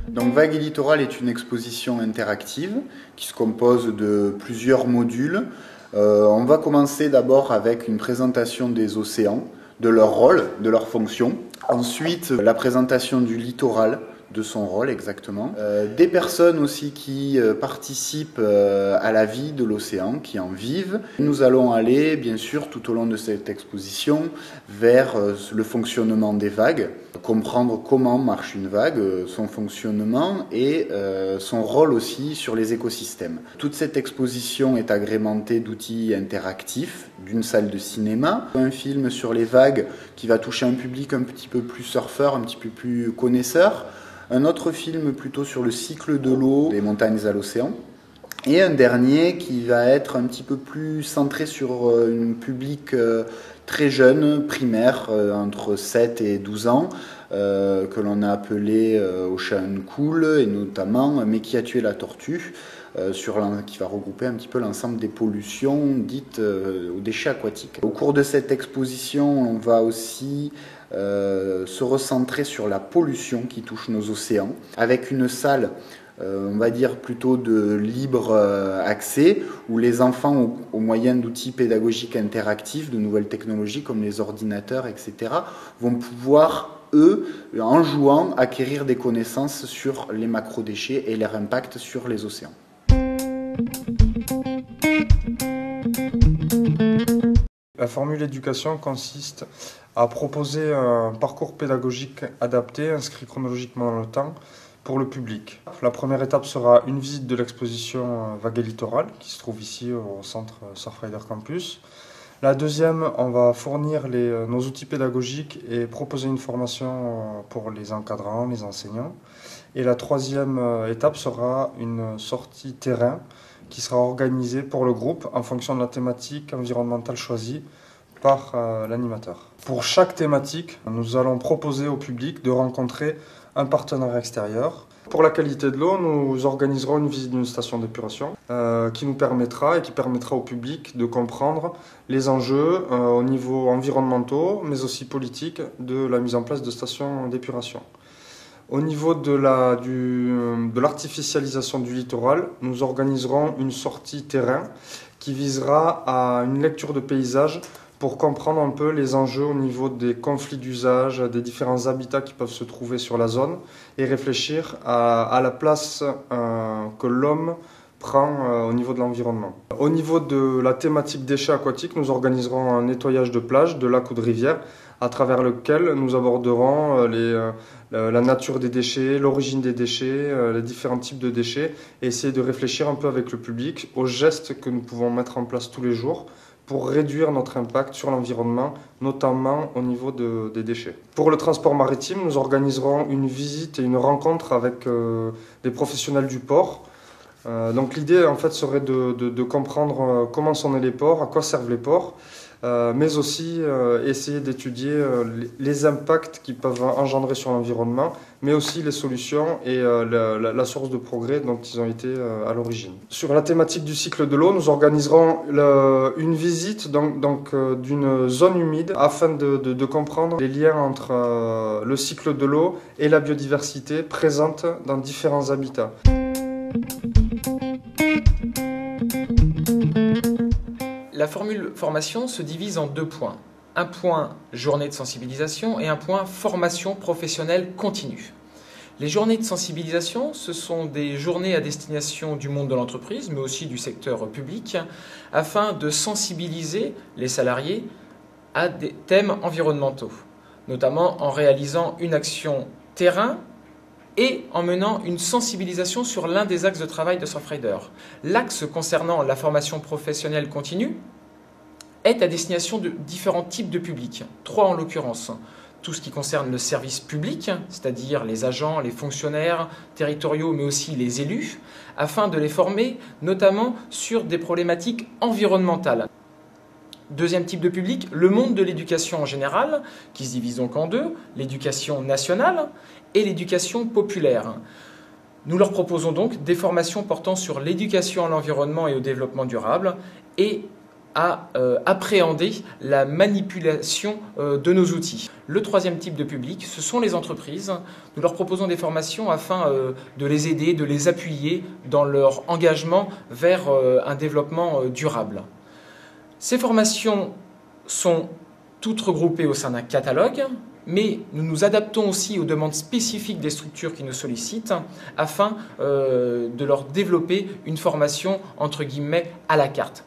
Donc Vagues et Littoral est une exposition interactive qui se compose de plusieurs modules. On va commencer d'abord avec une présentation des océans, de leur rôle, de leur fonction. Ensuite, la présentation du littoral, de son rôle exactement. Des personnes aussi qui participent à la vie de l'océan, qui en vivent. Nous allons aller, bien sûr, tout au long de cette exposition, vers le fonctionnement des vagues, comprendre comment marche une vague, son fonctionnement et son rôle aussi sur les écosystèmes. Toute cette exposition est agrémentée d'outils interactifs, d'une salle de cinéma, un film sur les vagues qui va toucher un public un petit peu plus surfeur, un petit peu plus connaisseur, un autre film plutôt sur le cycle de l'eau, des montagnes à l'océan, et un dernier qui va être un petit peu plus centré sur un public très jeune, primaire, entre 7 et 12 ans, que l'on a appelé Ocean Cool, et notamment Mais qui a tué la tortue, qui va regrouper un petit peu l'ensemble des pollutions dites aux déchets aquatiques. Au cours de cette exposition, on va aussi se recentrer sur la pollution qui touche nos océans, avec une salle on va dire plutôt de libre accès, où les enfants, au moyen d'outils pédagogiques interactifs, de nouvelles technologies comme les ordinateurs, etc., vont pouvoir, eux, en jouant, acquérir des connaissances sur les macrodéchets et leur impact sur les océans. La formule éducation consiste à proposer un parcours pédagogique adapté, inscrit chronologiquement dans le temps, pour le public. La première étape sera une visite de l'exposition Vagues et Littoral, qui se trouve ici au centre Surfrider Campus. La deuxième, on va fournir nos outils pédagogiques et proposer une formation pour les encadrants, les enseignants. Et la troisième étape sera une sortie terrain qui sera organisée pour le groupe en fonction de la thématique environnementale choisie par l'animateur. Pour chaque thématique, nous allons proposer au public de rencontrer un partenaire extérieur. Pour la qualité de l'eau, nous organiserons une visite d'une station d'épuration qui nous permettra et qui permettra au public de comprendre les enjeux au niveau environnementaux, mais aussi politiques de la mise en place de stations d'épuration. Au niveau de l'artificialisation du littoral, nous organiserons une sortie terrain qui visera à une lecture de paysage pour comprendre un peu les enjeux au niveau des conflits d'usage, des différents habitats qui peuvent se trouver sur la zone et réfléchir à la place que l'homme prend au niveau de l'environnement. Au niveau de la thématique déchets aquatiques, nous organiserons un nettoyage de plages, de lacs ou de rivières à travers lequel nous aborderons la nature des déchets, l'origine des déchets, les différents types de déchets et essayer de réfléchir un peu avec le public aux gestes que nous pouvons mettre en place tous les jours pour réduire notre impact sur l'environnement, notamment au niveau des déchets. Pour le transport maritime, nous organiserons une visite et une rencontre avec des professionnels du port. Donc l'idée en fait serait de comprendre comment sont nés les ports, à quoi servent les ports, mais aussi essayer d'étudier les impacts qu'ils peuvent engendrer sur l'environnement, mais aussi les solutions et la source de progrès dont ils ont été à l'origine. Sur la thématique du cycle de l'eau, nous organiserons une visite d'une zone humide afin de comprendre les liens entre le cycle de l'eau et la biodiversité présente dans différents habitats. La formule formation se divise en deux points. Un point journée de sensibilisation et un point formation professionnelle continue. Les journées de sensibilisation, ce sont des journées à destination du monde de l'entreprise, mais aussi du secteur public, afin de sensibiliser les salariés à des thèmes environnementaux, notamment en réalisant une action terrain et en menant une sensibilisation sur l'un des axes de travail de Surfrider. L'axe concernant la formation professionnelle continue est à destination de différents types de publics, 3 en l'occurrence. Tout ce qui concerne le service public, c'est-à-dire les agents, les fonctionnaires territoriaux, mais aussi les élus, afin de les former notamment sur des problématiques environnementales. Deuxième type de public, le monde de l'éducation en général, qui se divise donc en deux, l'éducation nationale et l'éducation populaire. Nous leur proposons donc des formations portant sur l'éducation à l'environnement et au développement durable et à appréhender la manipulation de nos outils. Le troisième type de public, ce sont les entreprises. Nous leur proposons des formations afin de les aider, de les appuyer dans leur engagement vers un développement durable. Ces formations sont toutes regroupées au sein d'un catalogue, mais nous nous adaptons aussi aux demandes spécifiques des structures qui nous sollicitent afin de leur développer une formation entre guillemets à la carte.